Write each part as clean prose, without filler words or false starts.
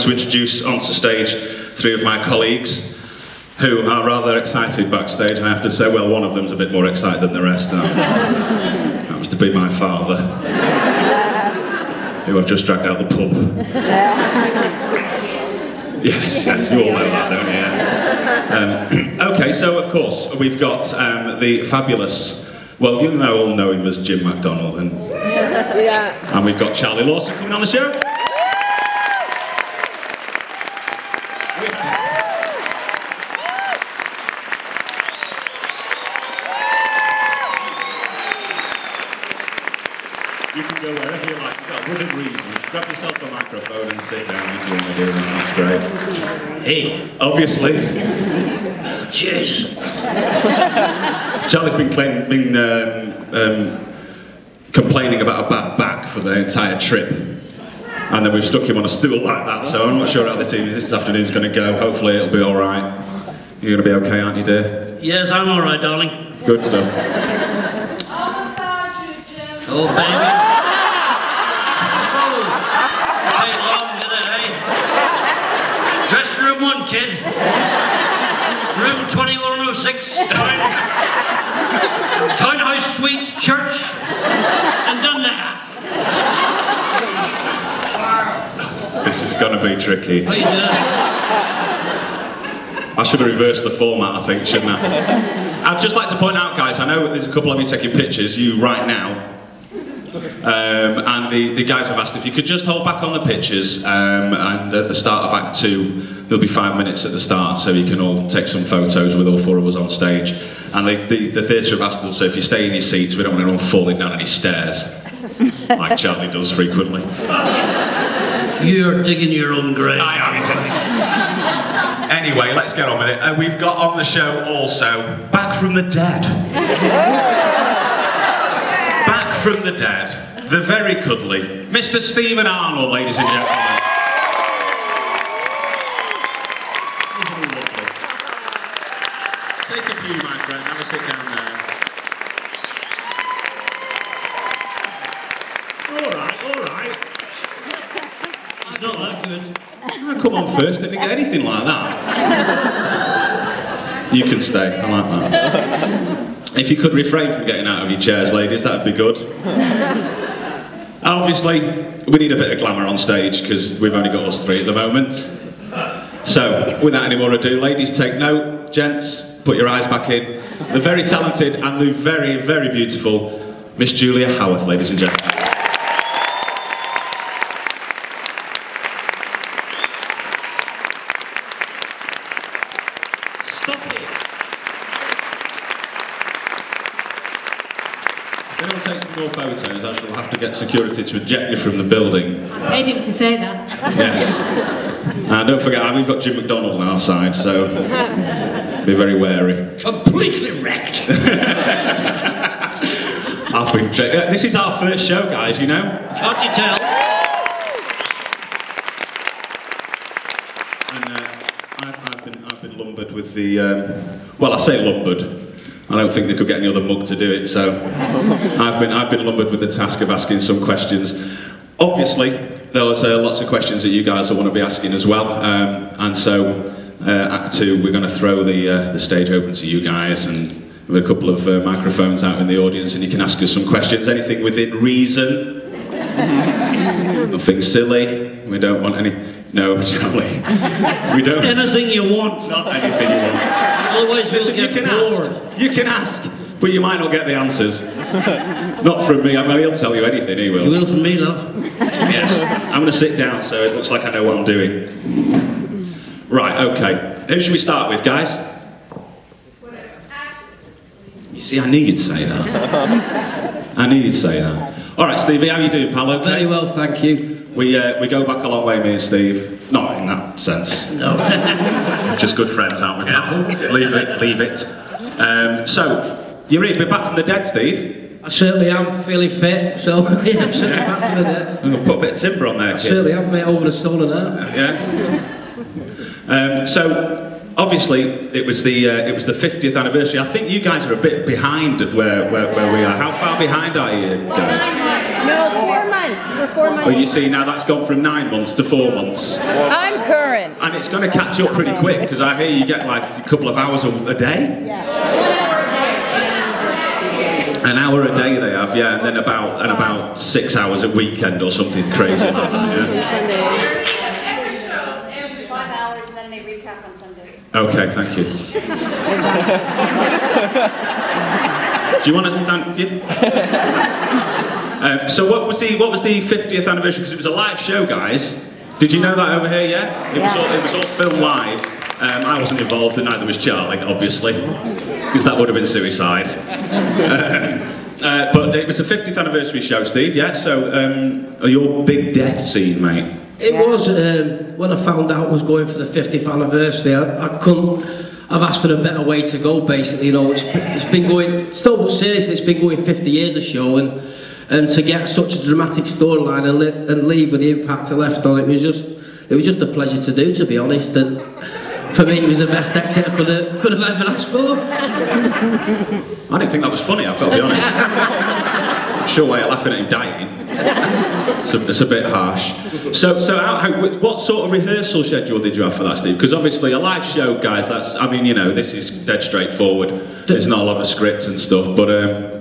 To introduce onto stage three of my colleagues who are rather excited backstage, I have to say. Well, one of them's a bit more excited than the rest. That was to be my father, who I've just dragged out the pub. Yes, you all know that, don't you? Okay, so of course we've got the fabulous, well, you all know him as Jim McDonald, and we've got Charlie Lawson coming on the show. You can go wherever you like. You've got within reason. Grab yourself a microphone and sit down if you want to do that. That's great. Hey, obviously. Cheers. Charlie's been complaining about a bad back for the entire trip. And then we've stuck him on a stool like that, so I'm not sure how this afternoon's going to go. Hopefully it'll be alright. You're going to be okay, aren't you, dear? Yes, I'm alright, darling. Good stuff. Oh, baby. Oh, take long, did it, eh? Dressing room 1, kid. Room 2106. Townhouse Suites, Church, and Dundas. This is going to be tricky. How you doing? I should have reversed the format, I think, shouldn't I? I'd just like to point out, guys, I know there's a couple of you taking pictures, you right now. And the guys have asked if you could just hold back on the pictures, and at the start of Act 2 there'll be 5 minutes at the start so you can all take some photos with all 4 of us on stage. And the theatre have asked us, so if you stay in your seats, we don't want anyone falling down any stairs, like Charlie does frequently. You're digging your own grave. I am. Anyway, let's get on with it. We've got on the show also, back from the dead. Back from the dead, the very cuddly, Mr. Steve and Arnold, ladies and gentlemen. Take a few, my friend, have a sit down there. Alright. He's not that good. Oh, come on first, didn't get anything like that. You can stay, I like that. If you could refrain from getting out of your chairs, ladies, that'd be good. Obviously, we need a bit of glamour on stage because we've only got us 3 at the moment. So, without any more ado, ladies, take note. Gents, put your eyes back in. The very talented and the very, very beautiful Miss Julia Haworth, ladies and gentlemen. If anyone takes more photos, I shall have to get security to eject you from the building. I hate him to say that. Yes. And don't forget, we've got Jim McDonald on our side, so be very wary. Completely wrecked. I've been this is our first show, guys, you know? Can't you tell? And I've been lumbered with the, well, I say lumbered. I don't think they could get any other mug to do it, so I've been lumbered with the task of asking some questions. Obviously, there's lots of questions that you guys will want to be asking as well, and so Act 2, we're going to throw the stage open to you guys, and with a couple of microphones out in the audience, and you can ask us some questions, anything within reason, nothing silly. We don't want any. No, Charlie. We don't. Anything you want. Not anything you want. Otherwise we'll get bored. You can ask, but you might not get the answers. Not from me. I mean, he'll tell you anything, he will. You will from me, love. Yes. I'm going to sit down so it looks like I know what I'm doing. Right, okay. Who should we start with, guys? You see, I knew you'd say that. I knew you'd say that. All right, Stevie, how you doing, pal? Okay? Very well, thank you. We go back a long way, me and Steve. Not in that sense. No. Just good friends, aren't we? Leave it. So, you're here, we're back from the dead, Steve. I certainly am feeling fit, so yeah, I'm certainly back from the dead. I'm going to put a bit of timber on there, kid. I certainly have, mate, over the stone and that. Yeah. So, obviously, it was the 50th anniversary. I think you guys are a bit behind where we are. How far behind are you guys? No, 4 months. months. We're 4 months. But you see, now that's gone from 9 months to 4 months. I'm current. And it's going to catch up pretty quick, because I hear you get like a couple of hours a day. Yeah. An hour a day they have, yeah, and then about 6 hours a weekend or something crazy like that, shows every 5 hours, and then they recap on Sunday. Okay, thank you. Do you want to stand? Yeah. So what was the 50th anniversary? Because it was a live show, guys. Did you know that over here? Yeah. It was all filmed live. I wasn't involved, and neither was Charlie, obviously, because that would have been suicide. But it was the 50th anniversary show, Steve. Yeah. So your big death scene, mate. It was when I found out I was going for the 50th anniversary. I couldn't. I've asked for a better way to go. Basically, you know, it's been going. Still, but seriously, it's been going 50 years the show, and to get such a dramatic storyline and leave with the impact I left on it was just a pleasure to do, to be honest. And for me, it was the best exit I could have ever asked for. I didn't think that was funny, I've got to be honest. I'm sure why you're laughing at him dying. It's a bit harsh. So what sort of rehearsal schedule did you have for that, Steve? Because obviously a live show, guys, I mean, you know, this is dead straightforward. There's not a lot of scripts and stuff, but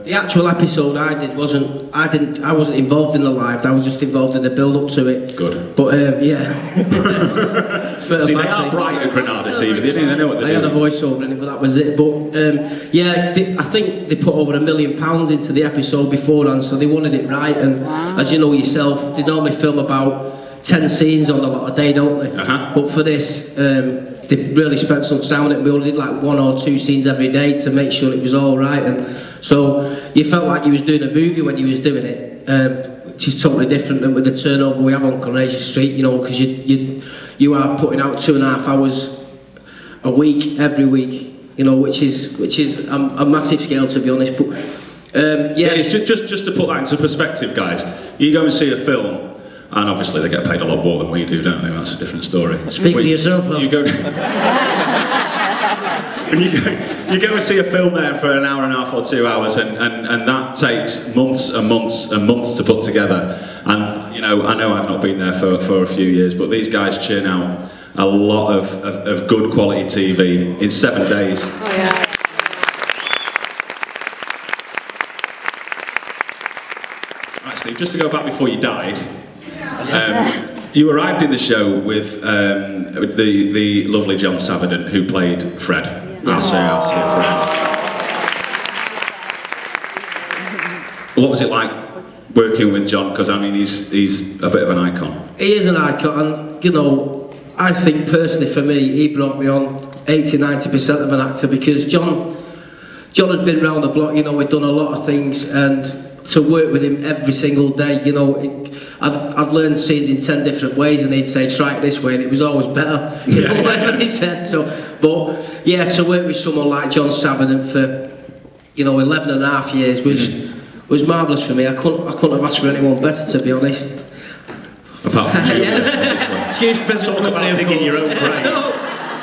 the actual episode I wasn't involved in the live. I was just involved in the build-up to it. Good. But yeah. See, they are bright at Granada TV. They know what they're doing. I had a voiceover in it, but that was it. But yeah, I think they put over £1 million into the episode beforehand, so they wanted it right. And as you know yourself, they normally film about 10 scenes on a lot of day, don't they? But for this, they really spent some time on it. We only did like 1 or 2 scenes every day to make sure it was all right. And so you felt like you was doing a movie when you was doing it, which is totally different than with the turnover we have on Coronation Street, you know, because you are putting out 2.5 hours a week, every week, you know, which is a massive scale, to be honest. But yeah, it's just to put that into perspective, guys. You go and see a film, and obviously they get paid a lot more than we do, don't they? That's a different story. Speak for yourself, love. You go and you go and see a film there for an hour and a half or 2 hours, and that takes months and months and months to put together. And you know, I know I've not been there for a few years, but these guys churn out a lot of good quality TV in 7 days. Oh yeah. Right, Steve, just to go back before you died. You arrived in the show with the lovely John Savardon, who played Fred. I'll say Fred. What was it like working with John? Because I mean, he's a bit of an icon. He is an icon, and you know, I think personally for me, he brought me on 80–90% of an actor, because John had been round the block. You know, we'd done a lot of things, and to work with him every single day, you know, I've learned scenes in 10 different ways, and he'd say try it this way, and it was always better, you know, whatever he said. So, but yeah, to work with someone like John Savardon for, you know, 11.5 years was marvellous for me. I couldn't have asked for anyone better, to be honest. Apart from you, Huge present. Talk about digging your own grave.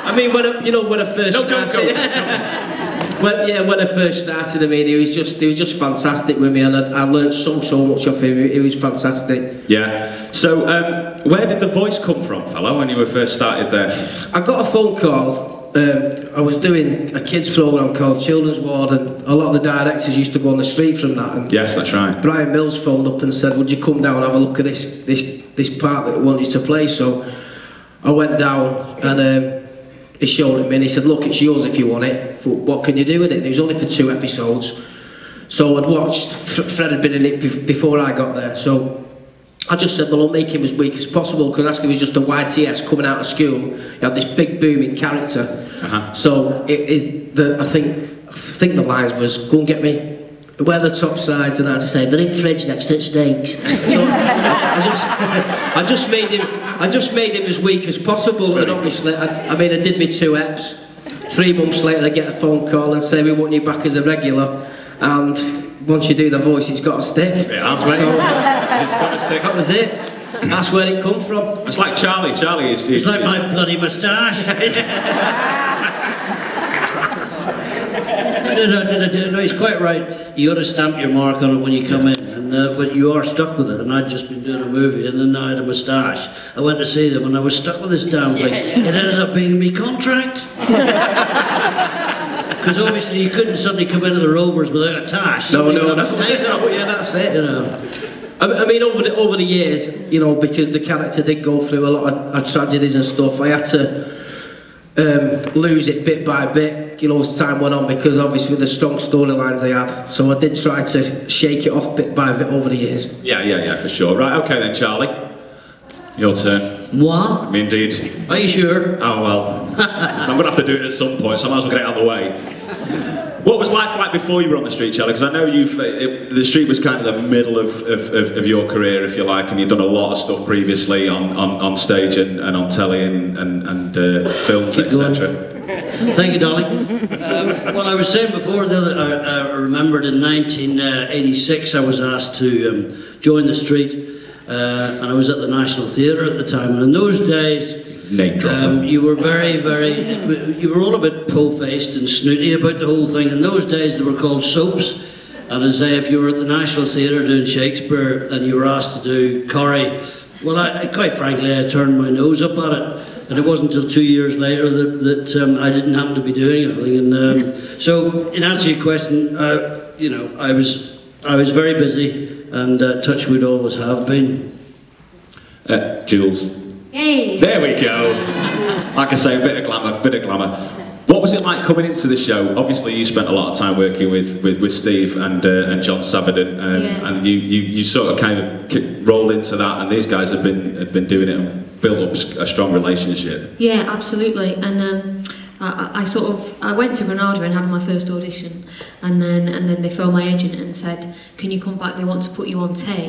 I mean, when I first started. When I first started, I mean, he was just fantastic with me, and I learned so much off him. He was fantastic. Yeah. So, where did the voice come from, fella, when you were first started there? I got a phone call. I was doing a kids program called Children's Ward, and a lot of the directors used to go on the street from that. And yes, that's right. Brian Mills phoned up and said, "Would you come down and have a look at this part that I want you to play?" So I went down, and he showed it me, and he said, "Look, it's yours if you want it, but what can you do with it?" And it was only for 2 episodes. So I'd watched, Fred had been in it before I got there, so I just said, well, I'll make him as weak as possible, because actually he was just a YTS coming out of school. He had this big booming character. So I think the lines was, "Go and get me, wear the top sides," and I had to say, "They're in fridge next to the steaks." So I just made him as weak as possible, and obviously, I did me 2 eps. 3 months later, I get a phone call and say, "We want you back as a regular," and once you do the voice, it's got to stick. It has, right? So, it's got to stick. That was it. That's where it come from. It's like Charlie. Charlie is... It's like my bloody moustache. No, he's quite right. You got to stamp your mark on it when you come in. And but you are stuck with it. And I'd just been doing a movie, and then I had a moustache. I went to see them, and I was stuck with this damn thing. It ended up being me contract. Because obviously you couldn't suddenly come into the Rovers without a tash. No, yeah, that's it. You know. I mean, over the years, you know, because the character did go through a lot of tragedies and stuff, I had to lose it bit by bit, you know, as time went on, because obviously the strong storylines I had. So I did try to shake it off bit by bit over the years. Yeah, for sure. Right, okay then, Charlie. Your turn. Moi? Indeed. Are you sure? Oh well. So I'm going to have to do it at some point, so I might as well get it out of the way. What was life like before you were on the street, Charlie? Because I know the street was kind of the middle of your career, if you like, and you've done a lot of stuff previously on stage and on telly and films, etc. Thank you, darling. Well, I was saying before that I remembered in 1986 I was asked to join the street, and I was at the National Theatre at the time, and in those days you were you were all a bit po-faced and snooty about the whole thing. In those days they were called soaps, and as I say, if you were at the National Theatre doing Shakespeare and you were asked to do Corrie, well, I quite frankly I turned my nose up at it, and it wasn't until 2 years later that I didn't happen to be doing anything. And so in answer to your question, you know, I was very busy, and touchwood always have been. Jules. Yay! There we go. Like I say, a bit of glamour. What was it like coming into the show? Obviously, you spent a lot of time working with Steve and John Savardin, and you sort of kind of rolled into that, and these guys have been doing it and built up a strong relationship. Yeah, absolutely. And I went to Granada and had my first audition, and then they phoned my agent and said, "Can you come back? They want to put you on tape."